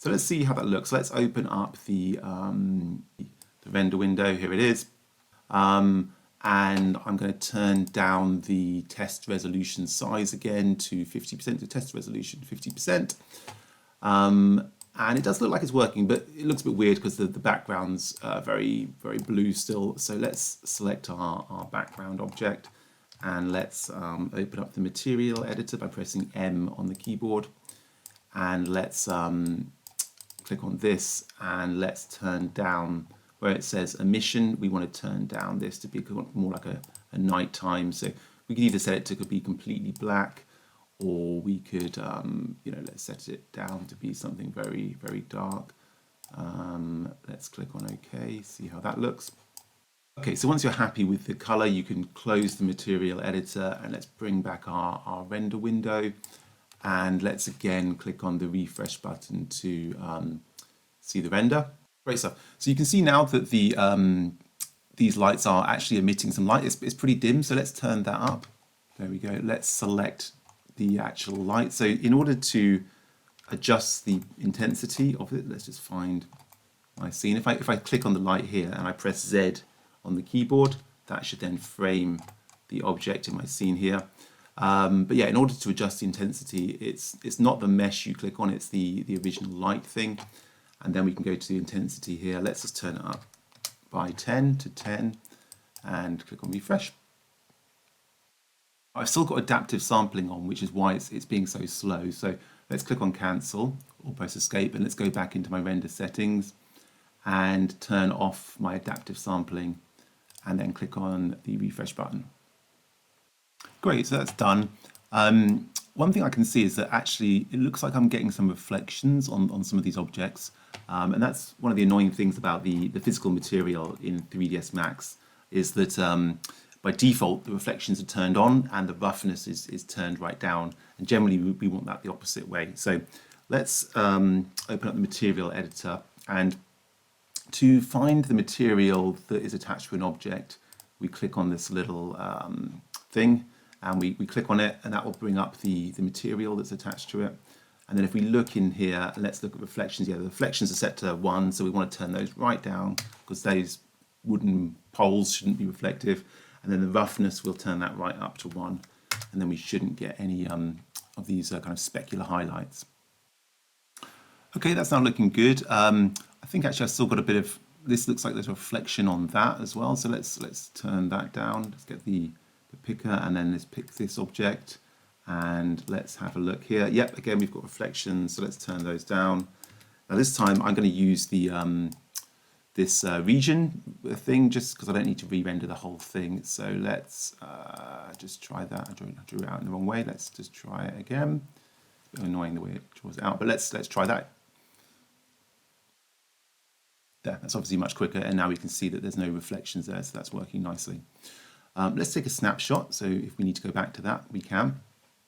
So let's see how that looks. Let's open up the render window. Here it is. And I'm going to turn down the test resolution size again to 50%, the test resolution 50%. And it does look like it's working, but it looks a bit weird because the background's very, very blue still. So let's select our background object and let's open up the material editor by pressing M on the keyboard. And let's click on this and let's turn down where it says emission. We want to turn down this to be more like a nighttime. So we could either set it to be completely black, or we could, let's set it down to be something very, very dark. Let's click on OK, see how that looks. Okay, so once you're happy with the color, you can close the material editor and let's bring back our render window. And let's again click on the refresh button to see the render. Great stuff. So you can see now that these lights are actually emitting some light. It's pretty dim, so let's turn that up. There we go. Let's select the actual light. So in order to adjust the intensity of it, let's just find my scene. If I click on the light here and I press Z on the keyboard, that should then frame the object in my scene here. But yeah, in order to adjust the intensity, it's not the mesh you click on, it's the original light thing. And then we can go to the intensity here. Let's just turn it up by 10 to 10 and click on refresh. I've still got adaptive sampling on, which is why it's being so slow. So let's click on cancel or press escape and let's go back into my render settings and turn off my adaptive sampling and then click on the refresh button. Great, so that's done. One thing I can see is that actually it looks like I'm getting some reflections on some of these objects. And that's one of the annoying things about the physical material in 3ds Max is that by default the reflections are turned on and the roughness is turned right down. And generally we want that the opposite way. So let's open up the material editor, and to find the material that is attached to an object, we click on this little thing. And we click on it and that will bring up the material that's attached to it. And then if we look in here, let's look at reflections. Yeah, the reflections are set to 1, so we want to turn those right down because those wooden poles shouldn't be reflective. And then the roughness, we'll turn that right up to 1. And then we shouldn't get any of these kind of specular highlights. Okay, that's now looking good. I think actually I've still got a bit of, this looks like there's a reflection on that as well. So let's turn that down. Let's get the picker and then let's pick this object and let's have a look here. Yep, again we've got reflections, so let's turn those down. Now this time I'm going to use the this region thing just because I don't need to re-render the whole thing. So let's just try that. I drew it out in the wrong way. Let's just try it again. It's a bit annoying the way it draws it out, but let's try that. There, that's obviously much quicker, and now we can see that there's no reflections there, so that's working nicely. Let's take a snapshot. So if we need to go back to that, we can.